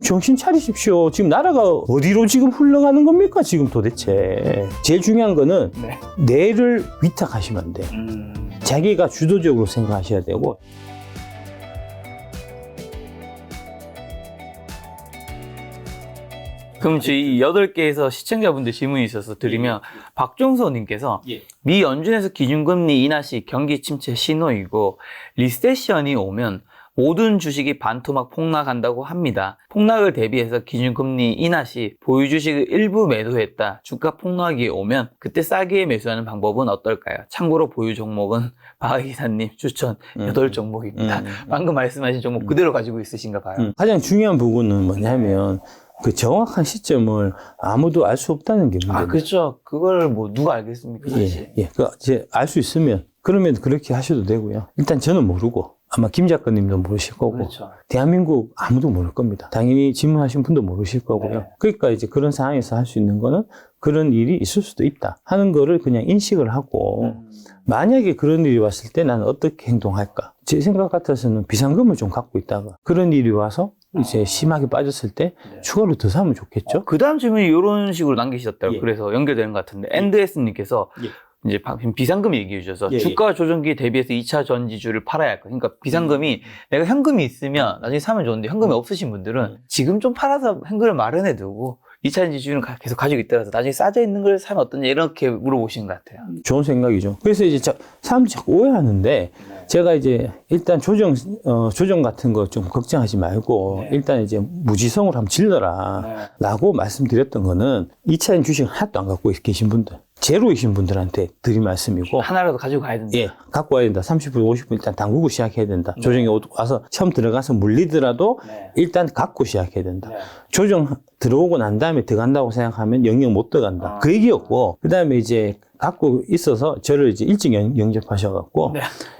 정신 차리십시오. 지금 나라가 어디로 지금 흘러가는 겁니까? 지금 도대체. 제일 중요한 거는 네. 뇌를 위탁하시면 안 돼요. 자기가 주도적으로 생각하셔야 되고. 그럼 저희 8개에서 시청자분들 질문이 있어서 드리면 박종서님께서 미 연준에서 기준금리 인하시 경기 침체 신호이고 리세션이 오면 모든 주식이 반토막 폭락한다고 합니다. 폭락을 대비해서 기준금리 인하시 보유 주식을 일부 매도했다. 주가 폭락이 오면 그때 싸게 매수하는 방법은 어떨까요? 참고로 보유 종목은 박이사님 추천 8종목입니다. 방금 말씀하신 종목 그대로 가지고 있으신가 봐요. 가장 중요한 부분은 뭐냐면 그 정확한 시점을 아무도 알 수 없다는 게 문제입니다. 아, 그렇죠. 그걸 뭐 누가 알겠습니까, 사실. 그 이제 알 수 있으면 그러면 그렇게 하셔도 되고요. 일단 저는 모르고 아마 김 작가님도 모르실 거고 그렇죠. 대한민국 아무도 모를 겁니다. 당연히 질문하신 분도 모르실 거고요. 네. 그러니까 이제 그런 상황에서 할 수 있는 거는 그런 일이 있을 수도 있다 하는 거를 그냥 인식을 하고 만약에 그런 일이 왔을 때 나는 어떻게 행동할까? 제 생각 같아서는 비상금을 좀 갖고 있다가 그런 일이 와서 이제 심하게 빠졌을 때 추가로 더 사면 좋겠죠? 그 다음 질문이 이런 식으로 남기셨다고 예. 그래서 연결되는 것 같은데 엔드에스님께서 이제 비상금 얘기해 주셔서 예, 주가 조정기에 대비해서 2차 전지주를 팔아야 할 거. 그러니까 비상금이 내가 현금이 있으면 나중에 사면 좋은데 현금이 없으신 분들은 지금 좀 팔아서 현금을 마련해 두고 2차 전지주는 계속 가지고 있더라도 나중에 싸져 있는 걸 사면 어떠냐 이렇게 물어보시는 것 같아요. 좋은 생각이죠. 그래서 이제 사람들이 자꾸 오해하는데 제가 이제 일단 조정 같은 거 좀 걱정하지 말고 일단 이제 무지성으로 한번 질러라 라고 말씀드렸던 거는 2차전 주식 하나도 안 갖고 계신 분들 제로이신 분들한테 드린 말씀이고 하나라도 가지고 가야 된다. 예, 갖고 와야 된다. 30%, 50% 일단 담그고 시작해야 된다. 조정이 와서 처음 들어가서 물리더라도 일단 갖고 시작해야 된다. 조정 들어오고 난 다음에 들어간다고 생각하면 영영 못 들어간다. 그 얘기였고, 그 다음에 이제 갖고 있어서 저를 이제 일찍 영접하셔갖고,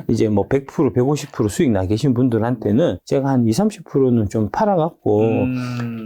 이제 뭐 100%, 150% 수익 나 계신 분들한테는 제가 한 20, 30%는 좀 팔아갖고,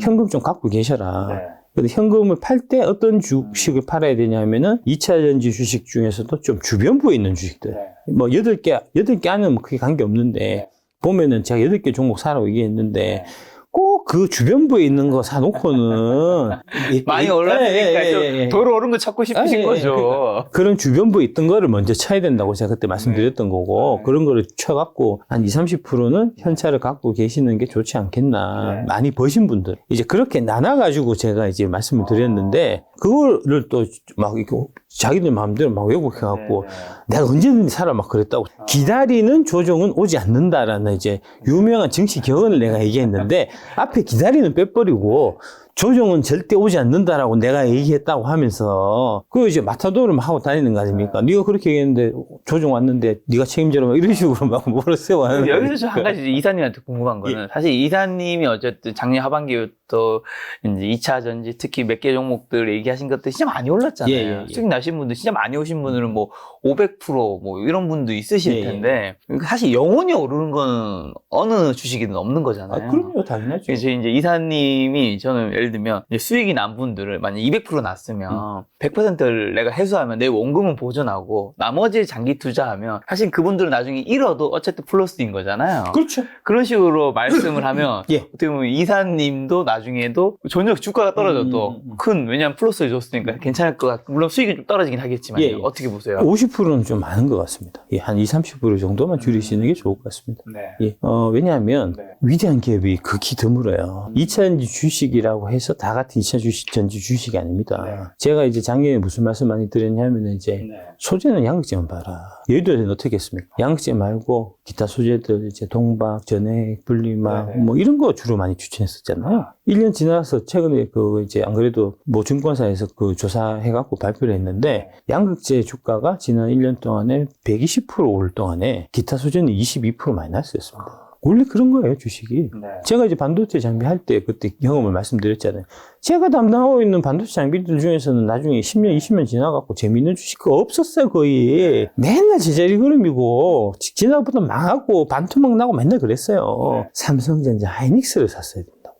현금 좀 갖고 계셔라. 근데 현금을 팔 때 어떤 주식을 팔아야 되냐면은 2차 전지 주식 중에서도 좀 주변부에 있는 주식들. 뭐 8개 안에는 뭐 크게 관계 없는데 보면은 제가 8개 종목 사라고 얘기했는데 꼭 그 주변부에 있는 거 사놓고는 많이 올랐으니까 좀 도로 오른 거 찾고 싶으신 거죠. 그런 주변부에 있던 거를 먼저 쳐야 된다고 제가 그때 말씀드렸던 거고 그런 거를 쳐갖고 한 20, 30%는 현찰을 갖고 계시는 게 좋지 않겠나. 많이 버신 분들 이제 그렇게 나눠가지고 제가 이제 말씀을 드렸는데 그거를 또 막 이렇게 자기들 마음대로 막 왜곡해갖고 내가 언제든지 사라 막 그랬다고. 기다리는 조정은 오지 않는다라는 이제 유명한 정치 격언을 내가 얘기했는데 앞에 기다리는 빼버리고 조정은 절대 오지 않는다라고 내가 얘기했다고 하면서 그 이제 마타도를 막 하고 다니는 거 아닙니까? 네가 그렇게 얘기했는데 조정 왔는데 네가 책임져라 막 이런 식으로 막 뭐라 세워 하는 여기서 좀 한 가지 이사님한테 궁금한 거는 사실 이사님이 어쨌든 작년 하반기부터 이제 2차 전지 특히 몇 개 종목들 얘기하신 것들 진짜 많이 올랐잖아요. 수익 나신 분들 진짜 많이 오신 분들은 뭐 500%뭐 이런 분도 있으실 텐데 사실 영원히 오르는 건 어느 주식이든 없는 거잖아요. 그럼요, 당연하죠. 그래서 이제 이사님이 저는 예를 들면 이제 수익이 난 분들을 만약 200% 났으면 100%를 내가 회수하면 내 원금은 보존하고 나머지 장기 투자하면 사실 그분들은 나중에 잃어도 어쨌든 플러스인 거잖아요. 그렇죠. 그런 식으로 말씀을 하면 예. 어떻게 보면 이사님도 나중에도 전혀 주가가 떨어져도 큰 왜냐하면 플러스를 줬으니까 괜찮을 것 같고 물론 수익이 좀 떨어지긴 하겠지만 어떻게 보세요? 50%는 좀 많은 것 같습니다. 예, 한 20, 30% 정도만 줄이시는 게 좋을 것 같습니다. 예, 왜냐하면 위대한 기업이 극히 드물어요. 2차 전지 주식이라고 해서 다 같은 2차 전지 주식이 아닙니다. 제가 이제 작년에 무슨 말씀 많이 드렸냐면 이제 소재는 양극재만 봐라. 예를 들어 어떻게 했습니까? 양극재 말고 기타 소재들 이제 동박, 전액, 분리막 뭐 이런 거 주로 많이 추천했었잖아요. 1년 지나서 최근에 그 이제 안 그래도 뭐 증권사에서 그 조사해갖고 발표를 했는데 양극재 주가가 지난 1년 동안에 120% 오를 동안에 기타 소재는 22% 마이너스였습니다. 원래 그런 거예요, 주식이. 제가 이제 반도체 장비 할 때 그때 경험을 말씀드렸잖아요. 제가 담당하고 있는 반도체 장비들 중에서는 나중에 10년, 20년 지나갖고 재밌는 주식 없었어요, 거의. 맨날 제자리 걸음이고, 지나보다 망하고, 반토막 나고 맨날 그랬어요. 삼성전자, 하이닉스를 샀어야 된다고.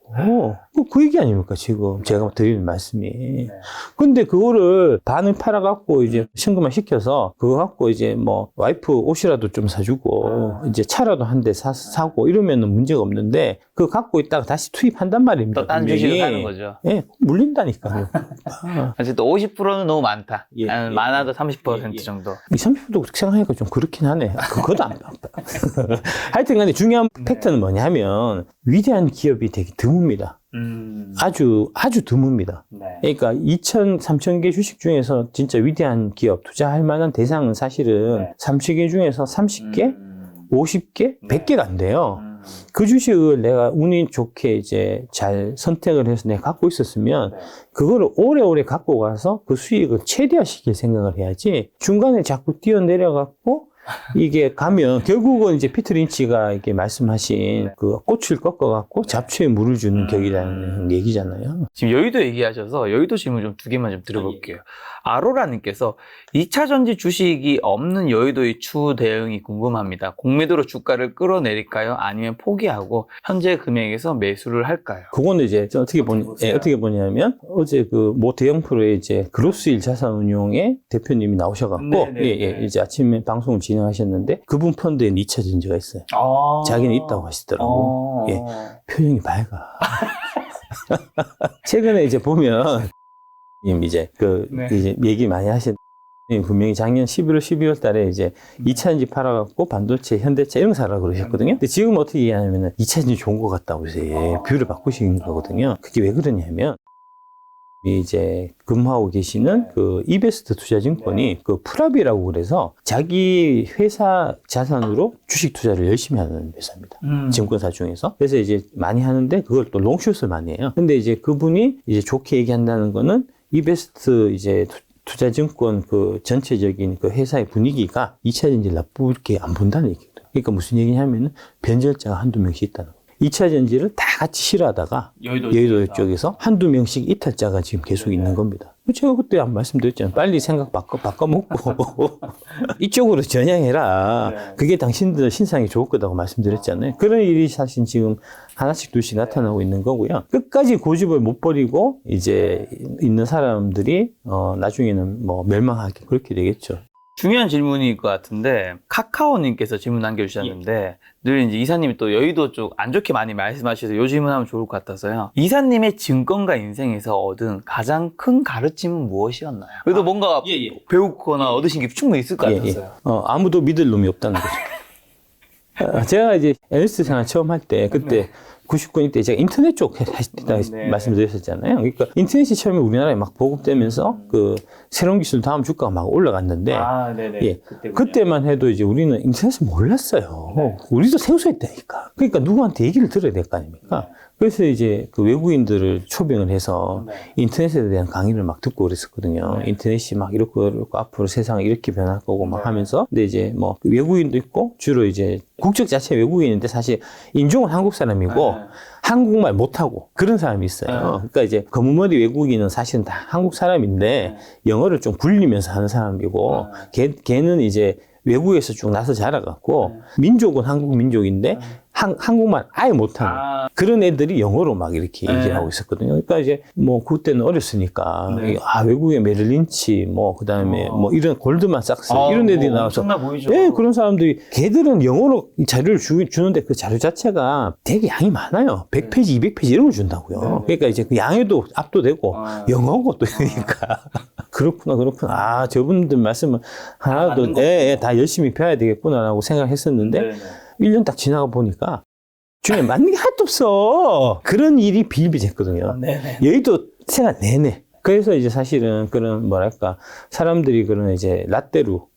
그 얘기 아닙니까, 지금. 제가 드리는 말씀이. 근데 그거를 반을 팔아갖고 이제 신고만 시켜서 그거 갖고 이제 뭐 와이프 옷이라도 좀 사주고 이제 차라도 한 대 사고 이러면은 문제가 없는데 그거 갖고 있다가 다시 투입한단 말입니다. 또 딴 주식을 하는 거죠. 예, 물린다니까요. 어쨌든 50%는 너무 많다. 예, 한 예, 많아도 30% 정도. 이 30%도 그렇게 생각하니까 좀 그렇긴 하네. 그것도 안 봤다. 하여튼 간에 중요한 팩트는 뭐냐면 위대한 기업이 되게 드뭅니다. 아주 드뭅니다. 그러니까 3,000개 주식 중에서 진짜 위대한 기업 투자할 만한 대상은 사실은 30개 중에서 30개, 50개, 100개가 안 돼요. 그 주식을 내가 운이 좋게 이제 잘 선택을 해서 내가 갖고 있었으면 그거를 오래오래 갖고 가서 그 수익을 최대화시킬 생각을 해야지 중간에 자꾸 뛰어내려갖고 이게 가면 결국은 이제 피터 린치가 이렇게 말씀하신 그 꽃을 꺾어갖고 잡초에 물을 주는 격이라는 얘기잖아요. 지금 여의도 얘기하셔서 여의도 질문 좀 2개만 좀 들어볼게요. 아로라님께서 2차 전지 주식이 없는 여의도의 추후 대응이 궁금합니다. 공매도로 주가를 끌어내릴까요? 아니면 포기하고 현재 금액에서 매수를 할까요? 그거는 이제 어떻게 보냐면 어제 그 모 대형 프로의 이제 그로스일 자산운용의 대표님이 나오셔갖고 이제 아침에 방송을 진행하셨는데 그분 펀드에 2차 전지가 있어요. 자기는 있다고 하시더라고. 표정이 밝아. 최근에 이제 보면 이제 이제 얘기 많이 하신 분명히 작년 11월, 12월 달에 이제 2차 전지 팔아갖고 반도체, 현대차 이런 거 사라고 그러셨거든요. 근데 지금 어떻게 얘기하냐면은 2차 전지 좋은 것 같다고 해서 뷰를 바꾸신 거거든요. 그게 왜 그러냐면 이제 근무하고 계시는 그 이베스트 투자증권이 그 프랍이라고 그래서 자기 회사 자산으로 주식 투자를 열심히 하는 회사입니다. 증권사 중에서. 그래서 이제 많이 하는데 그걸 또 롱숏을 많이 해요. 근데 이제 그분이 이제 좋게 얘기한다는 거는 이베스트 이제 투자증권 그 전체적인 그 회사의 분위기가 2차 전지를 나쁘게 안 본다는 얘기예요. 그러니까 무슨 얘기냐면은 변절자가 한두 명씩 있다는 거예요. 2차 전지를 다 같이 싫어하다가 여의도 쪽에서 한두 명씩 이탈자가 지금 계속 있는 겁니다. 제가 그때 한 말씀드렸잖아요. 빨리 생각 바꿔먹고 이쪽으로 전향해라. 그게 당신들 신상이 좋을 거라고 말씀드렸잖아요. 그런 일이 사실 지금 하나씩 둘씩 나타나고 있는 거고요. 끝까지 고집을 못 버리고 이제 있는 사람들이 나중에는 뭐 멸망하게 그렇게 되겠죠. 중요한 질문일 것 같은데 카카오님께서 질문 남겨주셨는데 늘 이제 이사님이 또 여의도 쪽 안 좋게 많이 말씀하셔서 요 질문하면 좋을 것 같아서요. 이사님의 증권가 인생에서 얻은 가장 큰 가르침은 무엇이었나요? 그래도 뭔가 배우거나 얻으신 게 충분히 있을 것 같았어요. 아무도 믿을 놈이 없다는 거죠. 제가 이제 애널리스트 생활 처음 할 때 그때 99년 때 제가 인터넷 쪽 말씀드렸었잖아요. 그러니까 인터넷이 처음에 우리나라에 막 보급되면서 그 새로운 기술 다음 주가가 막 올라갔는데 그때만 해도 이제 우리는 인터넷을 몰랐어요. 우리도 생소했다니까. 그러니까 누구한테 얘기를 들어야 될 거 아닙니까? 그래서 이제 그 외국인들을 초빙을 해서 인터넷에 대한 강의를 막 듣고 그랬었거든요. 인터넷이 막 이렇고 앞으로 세상이 이렇게 변할 거고 막 하면서. 근데 이제 뭐 외국인도 있고 주로 이제 국적 자체 외국인인데 사실 인종은 한국 사람이고 한국말 못하고 그런 사람이 있어요. 그러니까 이제 검은머리 외국인은 사실은 다 한국 사람인데 영어를 좀 굴리면서 하는 사람이고 걔는 이제 외국에서 쭉 나서 자라갖고 민족은 한국 민족인데 한국말 아예 못하는 그런 애들이 영어로 막 이렇게 얘기를 하고 있었거든요. 그러니까 이제 뭐 그때는 어렸으니까 외국의 메릴 린치 뭐 그다음에 뭐 이런 골드만삭스 이런 애들이 나와서 그런 사람들이 걔들은 영어로 자료를 주는데 그 자료 자체가 되게 양이 많아요. 100페이지, 200페이지 이런 걸 준다고요. 그러니까 이제 그 양에도 압도되고 영어고 또 이러니까 그렇구나. 저분들 말씀은 하나도 다 열심히 배워야 되겠구나라고 생각했었는데 1년 딱 지나가 보니까 중에 맞는 게 하나도 없어. 그런 일이 비일비재했거든요. 여의도 생활 내내. 그래서 이제 사실은 그런 뭐랄까 사람들이 그런 이제 라떼루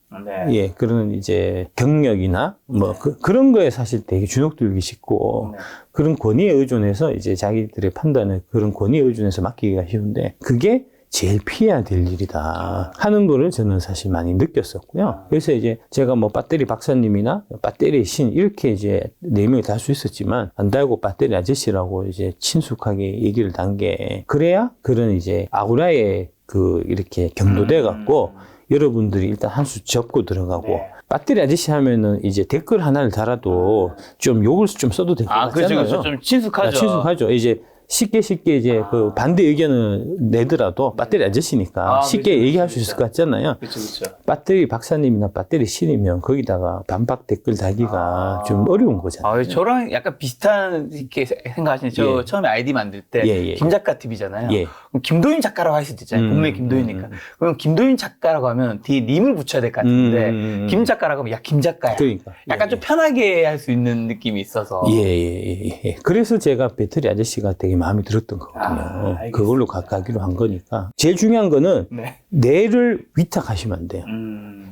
그런 이제 경력이나 뭐 그런 거에 사실 되게 주눅들기 쉽고 그런 권위에 의존해서 이제 자기들의 판단을 그런 권위에 의존해서 맡기기가 쉬운데 그게 제일 피해야 될 일이다 하는 거를 저는 사실 많이 느꼈었고요. 그래서 이제 제가 뭐 배터리 박사님이나 배터리 신 이렇게 이제 4명이 다 할 수 있었지만 안 달고 배터리 아저씨라고 이제 친숙하게 얘기를 단 게 그래야 그런 이제 아우라에 그 이렇게 경도돼 갖고 여러분들이 일단 한 수 접고 들어가고 배터리 아저씨 하면은 이제 댓글 하나를 달아도 좀 욕을 좀 써도 될 것 같잖아요. 그렇죠. 좀 친숙하죠. 친숙하죠. 이제 쉽게 이제 그 반대 의견을 내더라도 배터리 아저씨니까 쉽게 얘기할 수 있을 것 같잖아요. 그렇죠. 배터리 박사님이나 배터리 신이면 거기다가 반박 댓글 달기가 좀 어려운 거잖아요. 저랑 약간 비슷한 이렇게 생각하시는 저 처음에 아이디 만들 때 김작가 TV잖아요. 그럼 김도윤 작가라고 할 수도 있잖아요. 본명이 김도윤이니까. 그럼 김도윤 작가라고 하면 뒤에 님을 붙여야 될 것 같은데 김 작가라고 하면 야 김 작가야. 그러니까. 약간 좀 편하게 할 수 있는 느낌이 있어서. 그래서 제가 배터리 아저씨가 되게 마음에 들었던 거거든요. 그걸로 가기로 한 거니까. 제일 중요한 거는 뇌를 위탁하시면 안 돼요.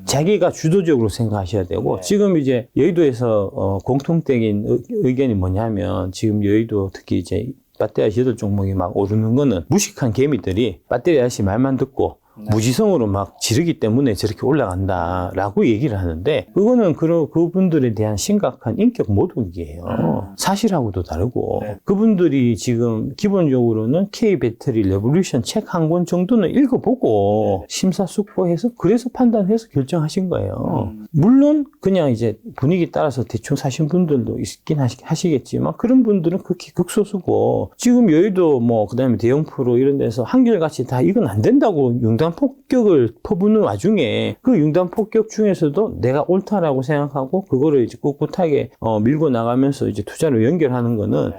자기가 주도적으로 생각하셔야 되고 지금 이제 여의도에서 공통적인 의견이 뭐냐면 지금 여의도 특히 이제 배터리 아저씨 8종목이 막 오르는 거는 무식한 개미들이 배터리 아저씨 말만 듣고 무지성으로 막 지르기 때문에 저렇게 올라간다라고 얘기를 하는데 그거는 그분들에 대한 심각한 인격 모독이에요. 사실하고도 다르고 그분들이 지금 기본적으로는 K 배터리 레볼루션 책 한 권 정도는 읽어보고 심사숙고해서 그래서 판단해서 결정하신 거예요. 물론 그냥 이제 분위기 따라서 대충 사신 분들도 있긴 하시겠지만 그런 분들은 극히 극소수고 지금 여의도 뭐 그다음에 대형 프로 이런 데서 한결같이 다 이건 안 된다고 융단 폭격을 퍼부는 와중에 그 융단 폭격 중에서도 내가 옳다라고 생각하고 그거를 이제 꿋꿋하게 밀고 나가면서 이제 투자로 연결하는 거는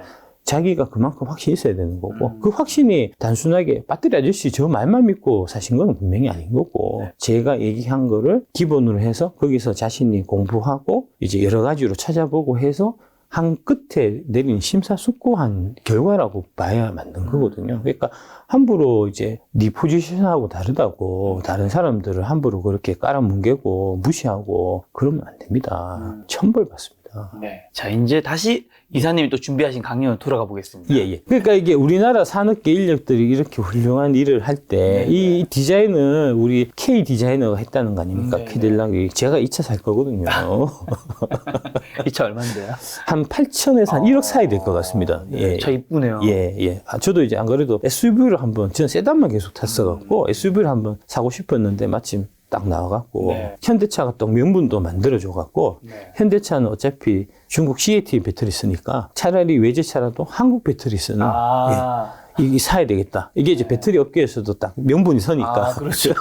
자기가 그만큼 확신이 있어야 되는 거고 그 확신이 단순하게 배터리 아저씨 저 말만 믿고 사신 건 분명히 아닌 거고 제가 얘기한 거를 기본으로 해서 거기서 자신이 공부하고 이제 여러 가지로 찾아보고 해서 한 끝에 내린 심사숙고한 결과라고 봐야 맞는 거거든요. 그러니까 함부로 이제 네 포지션하고 다르다고 다른 사람들을 함부로 그렇게 깔아뭉개고 무시하고 그러면 안 됩니다. 천벌 받습니다. 자, 이제 다시 이사님이 또 준비하신 강연 돌아가 보겠습니다. 그러니까 이게 우리나라 산업계 인력들이 이렇게 훌륭한 일을 할 때 이 디자인은 우리 K 디자이너가 했다는 거 아닙니까? 캐딜락이. 제가 이 차 살 거거든요. 이 차 얼마인데요? 한 8천에서 한 1억 사이 될 것 같습니다. 차 이쁘네요. 저도 이제 안 그래도 SUV를 한번, 저는 세단만 계속 탔어갖고 SUV를 한번 사고 싶었는데 마침 딱 나와갖고 현대차가 또 명분도 만들어줘갖고 현대차는 어차피 중국 CAT 배터리 쓰니까 차라리 외제차라도 한국 배터리 쓰는 이게 사야 되겠다. 이게 이제 배터리 업계에서도 딱 명분이 서니까. 그렇죠.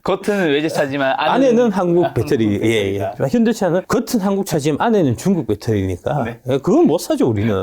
겉은 외제차지만 안에는 한국 배터리. 현대차는 겉은 한국 차지만 안에는 중국 배터리니까. 그건 못 사죠, 우리는.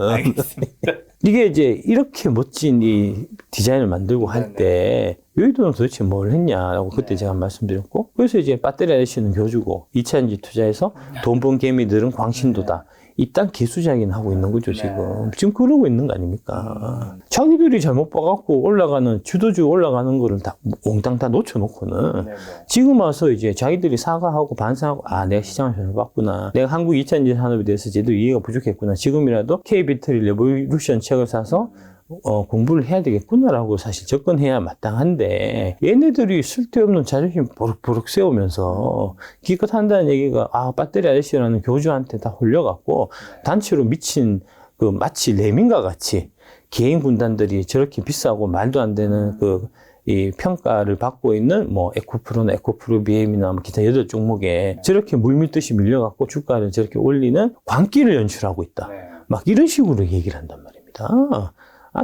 이게 이제 이렇게 멋진 이 디자인을 만들고 할 때 여의도는 도대체 뭘 했냐라고 그때 제가 말씀드렸고 그래서 이제 배터리 아저씨는 교주고 2차전지 투자해서 돈 번 개미들은 광신도다. 이딴 개수작인 하고 있는 거죠, 지금. 지금 그러고 있는 거 아닙니까? 자기들이 잘못 봐갖고 올라가는, 주도주 올라가는 거를 다, 몽땅 다 놓쳐놓고는, 지금 와서 이제 자기들이 사과하고 반성하고, 내가 시장을 잘못 봤구나. 내가 한국 2차전지 산업에 대해서 제대로 이해가 부족했구나. 지금이라도 K-배터리 레볼루션 책을 사서, 공부를 해야 되겠구나라고 사실 접근해야 마땅한데 얘네들이 쓸데없는 자존심 보룩보룩 세우면서 기껏 한다는 얘기가 배터리 아저씨라는 교주한테 다 홀려갖고 단체로 미친 그 마치 레민과 같이 개인 군단들이 저렇게 비싸고 말도 안 되는 이 평가를 받고 있는 뭐 에코프로나 에코프로 BM이나 뭐 기타 8종목에 저렇게 물밀듯이 밀려갖고 주가를 저렇게 올리는 광기를 연출하고 있다. 막 이런 식으로 얘기를 한단 말입니다.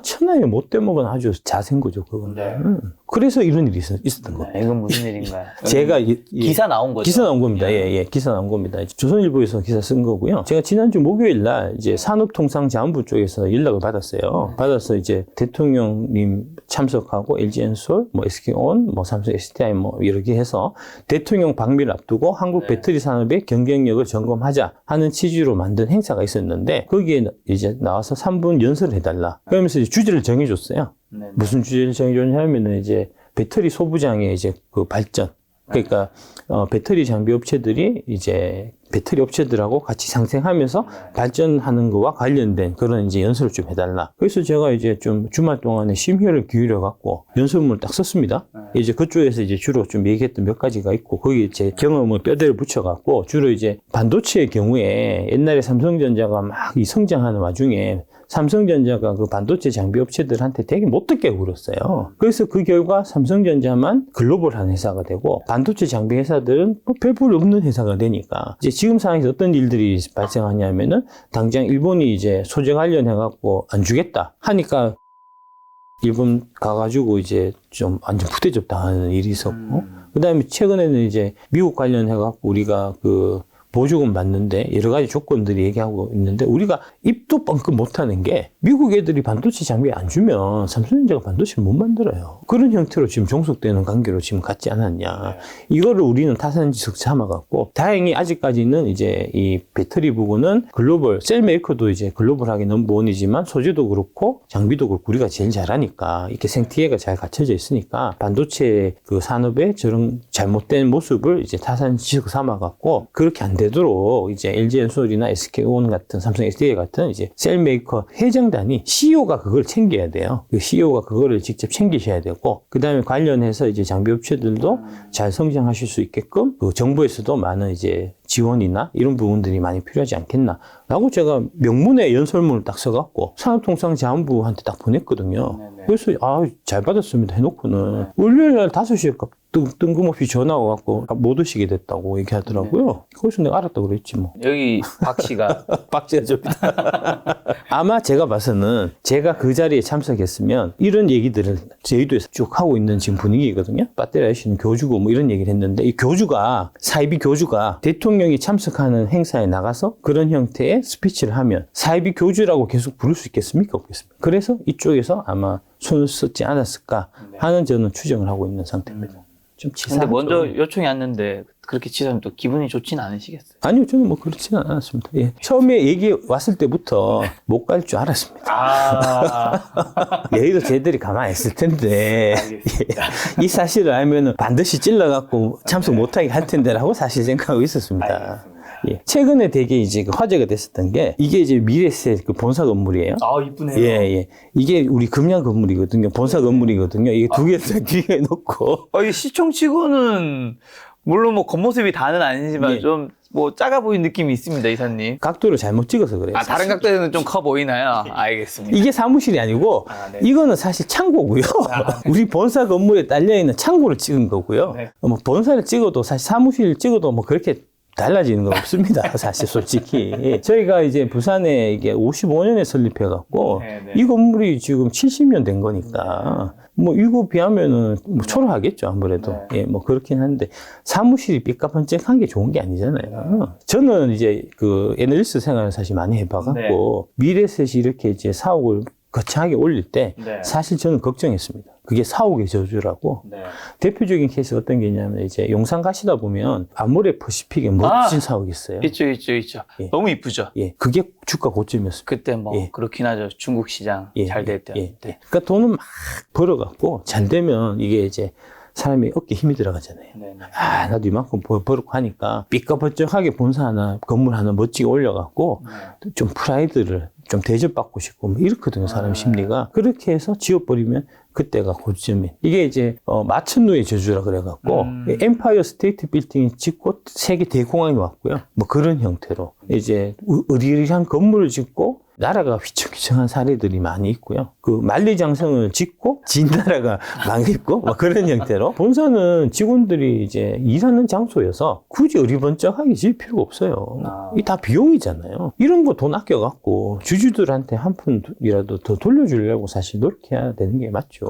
천하의 못되먹은 아주 자세인 거죠, 그거는. 그래서 이런 일이 있었던 겁니다. 이건 무슨 일인가요? 제가 기사 나온 거죠? 기사 나온 겁니다. 기사 나온 겁니다. 조선일보에서 기사 쓴 거고요. 제가 지난주 목요일 날 이제 산업통상자원부 쪽에서 연락을 받았어요. 받아서 이제 대통령님 참석하고 LG엔솔, 뭐 SK온, 뭐 삼성 SDI 뭐 여러 개 해서 대통령 방미를 앞두고 한국 배터리 산업의 경쟁력을 점검하자 하는 취지로 만든 행사가 있었는데 거기에 이제 나와서 3분 연설을 해달라. 그러면서 이제 주제를 정해줬어요. 무슨 주제를 정해줬냐면은 이제 배터리 소부장의 이제 그 발전. 그러니까 배터리 장비 업체들이 이제 배터리 업체들하고 같이 상생하면서 발전하는 거와 관련된 그런 이제 연설을 좀 해달라. 그래서 제가 이제 좀 주말 동안에 심혈을 기울여 갖고 연설문을 딱 썼습니다. 이제 그쪽에서 이제 주로 좀 얘기했던 몇 가지가 있고 거기에 제 경험을 뼈대를 붙여 갖고 주로 이제 반도체의 경우에 옛날에 삼성전자가 막 이 성장하는 와중에 삼성전자가 그 반도체 장비 업체들한테 되게 못되게 굴었어요. 그래서 그 결과 삼성전자만 글로벌한 회사가 되고 반도체 장비 회사들은 뭐 별볼 없는 회사가 되니까 이제 지금 상황에서 어떤 일들이 발생하냐면은 당장 일본이 이제 소재 관련해갖고 안 주겠다 하니까 일본 가가지고 이제 좀 완전 푸대접 당하는 일이 있었고, 그 다음에 최근에는 이제 미국 관련해갖고 우리가 그 보조금 받는데 여러 가지 조건들이 얘기하고 있는데 우리가 입도 뻥끗 못하는 게 미국 애들이 반도체 장비 안 주면 삼성전자가 반도체를 못 만들어요. 그런 형태로 지금 종속되는 관계로 지금 갖지 않았냐. 이거를 우리는 타산지석 삼아갖고 다행히 아직까지는 이제 이 배터리 부분은 글로벌 셀 메이커도 이제 글로벌하게 넘버원이지만 소재도 그렇고 장비도 그렇고 우리가 제일 잘하니까 이렇게 생태계가 잘 갖춰져 있으니까 반도체 그 산업의 저런 잘못된 모습을 이제 타산지석 삼아갖고 그렇게 안 되도록 이제 LG엔솔이나 SK온 같은 삼성 SDI 같은 이제 셀메이커 회장단이 CEO가 그걸 챙겨야 돼요. 그 CEO가 그거를 직접 챙기셔야 되고, 그 다음에 관련해서 이제 장비 업체들도 잘 성장하실 수 있게끔 그 정부에서도 많은 이제 지원이나 이런 부분들이 많이 필요하지 않겠나 라고 제가 명문의 연설문을 딱 써갖고 산업통상자원부한테 딱 보냈거든요. 네네. 그래서 잘 받았습니다 해놓고는 월요일날 5시에 뜬금없이 전화 와갖고 못 오시게 됐다고 얘기하더라고요. 네네. 그래서 내가 알았다고 그랬지 뭐. 여기 박 씨가 박 씨가 좀 아마 제가 봐서는 제가 그 자리에 참석했으면 이런 얘기들을 제주도에서 쭉 하고 있는 지금 분위기거든요. 배터리 아저씨는 교주고 뭐 이런 얘기를 했는데 이 교주가 사이비 교주가 대통령이 참석하는 행사에 나가서 그런 형태의 스피치를 하면 사이비 교주라고 계속 부를 수 있겠습니까? 없겠습니까? 그래서 이쪽에서 아마 손을 썼지 않았을까 하는 저는 추정을 하고 있는 상태입니다. 좀 치사하죠. 근데 먼저 요청이 왔는데 그렇게 치사하면 또 기분이 좋지는 않으시겠어요? 아니요, 저는 뭐 그렇지는 않았습니다. 예. 처음에 얘기 왔을 때부터 못 갈 줄 알았습니다. 여의도 쟤들이 가만히 있을 텐데 이 사실을 알면은 반드시 찔러갖고 참석 못하게 할 텐데라고 사실 생각하고 있었습니다. 예. 최근에 되게 이제 그 화제가 됐었던 게 이게 이제 미래세 그 본사 건물이에요. 이쁘네요. 예, 예. 이게 우리 금양 건물이거든요. 본사 건물이거든요. 이게 두 개 다 뒤에 놓고. 이 시청치고는 물론 뭐 겉모습이 다는 아니지만 예. 좀 뭐 작아 보이는 느낌이 있습니다, 이사님. 각도를 잘못 찍어서 그래요. 다른 각도에서는 좀 커 보이나요? 알겠습니다. 이게 사무실이 아니고 네. 이거는 사실 창고고요. 네. 우리 본사 건물에 딸려있는 창고를 찍은 거고요. 네. 뭐 본사를 찍어도 사실 사무실 찍어도 뭐 그렇게 달라지는 건 없습니다. 사실 솔직히. 저희가 이제 부산에 이게 55년에 설립해갖고 네. 이 건물이 지금 70년 된 거니까 뭐 이거 비하면은 뭐 초라하겠죠 아무래도. 네. 예, 뭐 그렇긴 한데 사무실이 삐까번쩍한 게 좋은 게 아니잖아요. 저는 이제 그 애널리스트 생활을 사실 많이 해봐갖고 미래셋이 이렇게 이제 사옥을 거창하게 올릴 때 사실 저는 걱정했습니다. 그게 사옥의 저주라고. 대표적인 케이스 어떤 게 있냐면 이제 용산 가시다 보면 아모레 퍼시픽에 멋진 사옥이 있어요. 있죠. 예. 너무 이쁘죠. 예, 그게 주가 고점이었습니다. 그때 뭐 그렇긴 하죠. 중국 시장 잘 될 때. 예. 그러니까 돈은 막 벌어갖고 잘 되면 이게 이제 사람이 어깨에 힘이 들어가잖아요. 네네. 나도 이만큼 벌었고 하니까 삐까번쩍하게 본사 하나, 건물 하나 멋지게 올려갖고 좀 프라이드를 좀 대접받고 싶고 뭐 이렇거든요, 사람 심리가. 그렇게 해서 지워버리면 그때가 고점인. 이게 이제 마천루의 저주라 그래갖고 엠파이어 스테이트 빌딩이 짓고 세계 대공황이 왔고요. 뭐 그런 형태로 이제 으리으리한 건물을 짓고 나라가 휘청휘청한 사례들이 많이 있고요. 그 만리장성을 짓고 진 나라가 망했고 뭐 그런 형태로 본사는 직원들이 이제 일하는 장소여서 굳이 어리번쩍하게 질 필요가 없어요. 이 다 비용이잖아요. 이런 거 돈 아껴갖고 주주들한테 한 푼이라도 더 돌려주려고 사실 노력해야 되는 게 맞죠.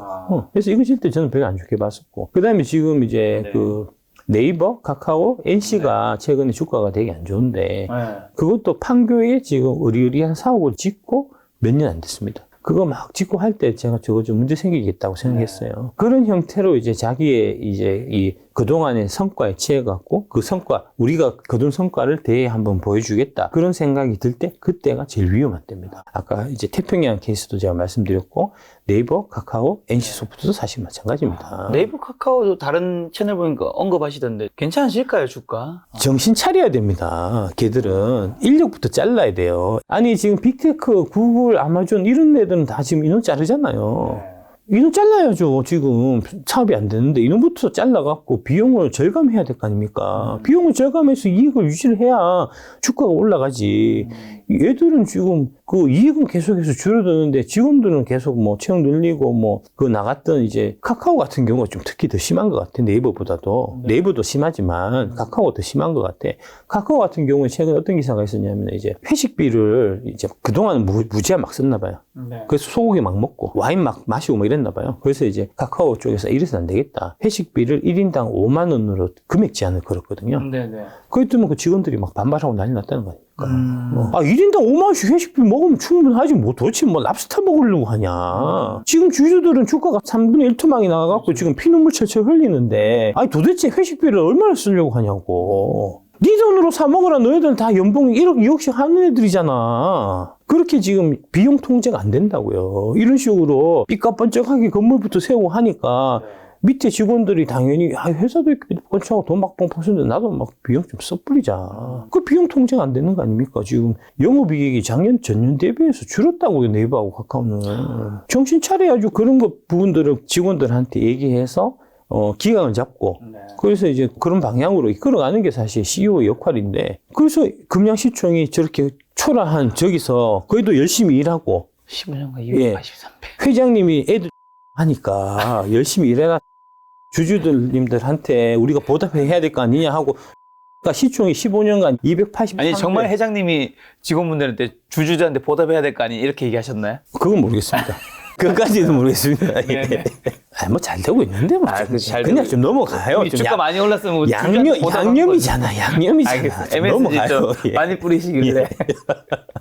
그래서 이거 질 때 저는 별로 안 좋게 봤었고, 그 다음에 지금 이제 그 네이버, 카카오, NC가 최근에 주가가 되게 안 좋은데 그것도 판교에 지금 의리의리한 사옥을 짓고 몇 년 안 됐습니다. 그거 막 짓고 할 때 제가 저거 좀 문제 생기겠다고 생각했어요. 그런 형태로 이제 자기의 이제 이 그동안의 성과에 취해갖고 그 성과, 우리가 거둔 성과를 대에 한번 보여주겠다. 그런 생각이 들 때 그때가 제일 위험한 때입니다. 아까 이제 태평양 케이스도 제가 말씀드렸고 네이버, 카카오, NC소프트도 사실 마찬가지입니다. 네이버, 카카오도 다른 채널 보니까 언급하시던데 괜찮으실까요, 주가? 정신 차려야 됩니다. 걔들은 인력부터 잘라야 돼요. 아니 지금 빅테크, 구글, 아마존 이런 애들은 다 지금 인원 자르잖아요. 인원 잘라야죠. 지금 사업이 안 되는데 인원부터 잘라갖고 비용을 절감해야 될 거 아닙니까? 비용을 절감해서 이익을 유지를 해야 주가가 올라가지. 얘들은 지금 그 이익은 계속해서 줄어드는데 직원들은 계속 뭐 채용 늘리고 뭐 그 나갔던 이제 카카오 같은 경우가 좀 특히 더 심한 것 같아. 네이버보다도. 네이버도 심하지만 카카오가 더 심한 것 같아. 카카오 같은 경우에 최근에 어떤 기사가 있었냐면 이제 회식비를 이제 그동안 무지하 막 썼나 봐요. 그래서 소고기 막 먹고 와인 막 마시고 뭐 이랬나 봐요. 그래서 이제 카카오 쪽에서 이래서는 안 되겠다. 회식비를 1인당 5만 원으로 금액 제한을 걸었거든요. 그랬더니 그 직원들이 막 반발하고 난리 났다는 거니까. 1인당 5만 원씩 회식비 먹으면 충분하지 뭐 도대체 뭐 랍스타 먹으려고 하냐. 지금 주주들은 주가가 3분의 1토막이 나가갖고 지금 피눈물 철철 흘리는데 아니 도대체 회식비를 얼마나 쓰려고 하냐고. 네 돈으로 사 먹으라. 너희들은 다 연봉 1억, 2억씩 하는 애들이잖아. 그렇게 지금 비용 통제가 안 된다고요. 이런 식으로 삐까번쩍하게 건물부터 세우고 하니까 밑에 직원들이 당연히 회사도 이렇게 삐까번쩍하고 돈 막 뻥뻥 쓰는데 나도 막 비용 좀 써뿌리자. 그 비용 통제가 안 되는 거 아닙니까? 지금 영업이익이 작년 전년 대비해서 줄었다고요. 네이버하고 카카오는. 정신 차려야죠. 그런 거 부분들을 직원들한테 얘기해서 기강을 잡고, 그래서 이제 그런 방향으로 이끌어가는 게 사실 CEO의 역할인데, 그래서 금양시총이 저렇게 초라한 저기서 거기도 열심히 일하고, 15년간 283배. 회장님이 애들 하니까 열심히 일해라. 주주들님들한테 우리가 보답해야 될 거 아니냐 하고, 그러니까 시총이 15년간 283배. 아니, 정말 회장님이 직원분들한테 주주들한테 보답해야 될 거 아니 이렇게 얘기하셨나요? 그건 모르겠습니다. 그것까지는 모르겠습니다. 뭐 잘 되고 있는데 뭐 그냥 좀 넘어가요. 주가 많이 올랐으면 뭐 양념이잖아. 양념이잖아. MSG 좀 많이 뿌리시길래.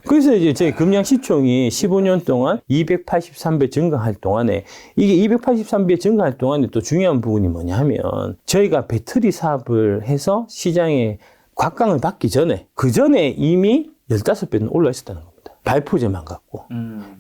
그래서 이제 저희 금양 시총이 15년 동안 283배 증가할 동안에 이게 283배 증가할 동안에 또 중요한 부분이 뭐냐면 저희가 배터리 사업을 해서 시장에 곽강을 받기 전에 그 전에 이미 15배는 올라 있었다는 겁니다. 발포제만 갖고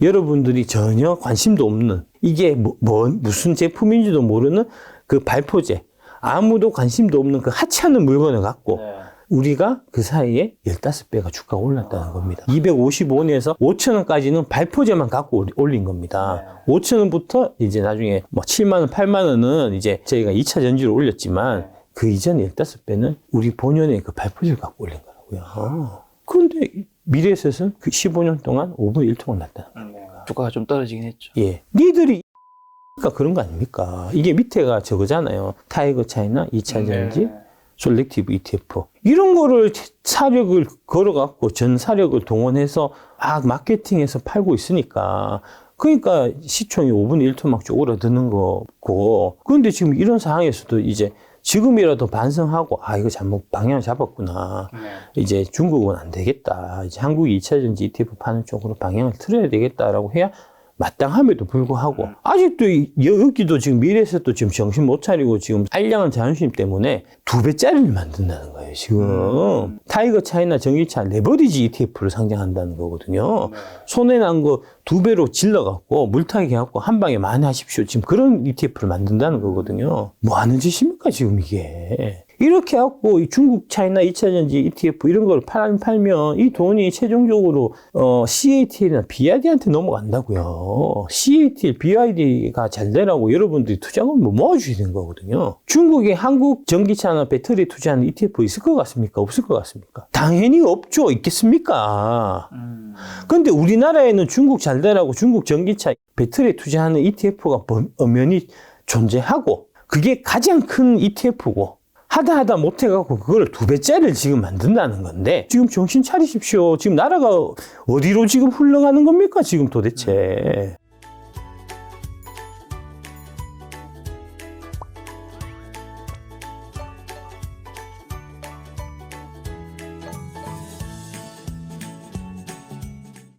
여러분들이 전혀 관심도 없는 이게 무슨 제품인지도 모르는 그 발포제 아무도 관심도 없는 그 하찮은 물건을 갖고 우리가 그 사이에 15배가 주가가 올랐다는 겁니다. 255원에서 5,000원까지는 발포제만 갖고 올린 겁니다. 5,000원부터 이제 나중에 뭐 7만원, 8만원은 이제 저희가 2차 전지로 올렸지만 그 이전 15배는 우리 본연의 그 발포제를 갖고 올린 거라고요. 그런데 미래에셋은 그 15년 동안 5분의 1토막 났다. 주가가 좀 떨어지긴 했죠. 예. 니들이 그런 거 아닙니까? 이게 밑에가 저거잖아요. 타이거 차이나 2차 전지, 솔렉티브 ETF. 이런 거를 사력을 걸어갖고 전 사력을 동원해서 마케팅해서 팔고 있으니까. 그러니까 시총이 5분의 1토막 쪼그라드는 거고. 그런데 지금 이런 상황에서도 이제 지금이라도 반성하고 이거 잘못 방향을 잡았구나. 이제 중국은 안 되겠다. 이제 한국이 2차 전지 ETF 파는 쪽으로 방향을 틀어야 되겠다라고 해야 마땅함에도 불구하고 아직도 여기도 지금 미래에서도 지금 정신 못 차리고 지금 알량한 자존심 때문에 2배짜리를 만든다는 거예요. 지금 타이거 차이나 전기차 레버리지 ETF를 상장한다는 거거든요. 손해난 거 2배로 질러갖고 물타기 해갖고 한 방에 많이 하십시오. 지금 그런 ETF를 만든다는 거거든요. 뭐 하는 짓입니까 지금 이게. 이렇게 해갖고 중국 차이나 2차 전지 ETF 이런 걸 팔면 이 돈이 최종적으로 CATL이나 BID한테 넘어간다고요. CATL, BID가 잘 되라고 여러분들이 투자금을 모아주셔야 되는 거거든요. 중국에 한국 전기차나 배터리 투자하는 ETF 있을 것 같습니까? 없을 것 같습니까? 당연히 없죠. 있겠습니까? 그런데 우리나라에는 중국 잘 되라고 중국 전기차 배터리 투자하는 ETF가 엄연히 존재하고 그게 가장 큰 ETF고 하다 못해갖고 그걸 2배짜리를 지금 만든다는 건데 지금 정신 차리십시오. 지금 나라가 어디로 지금 흘러가는 겁니까? 지금 도대체.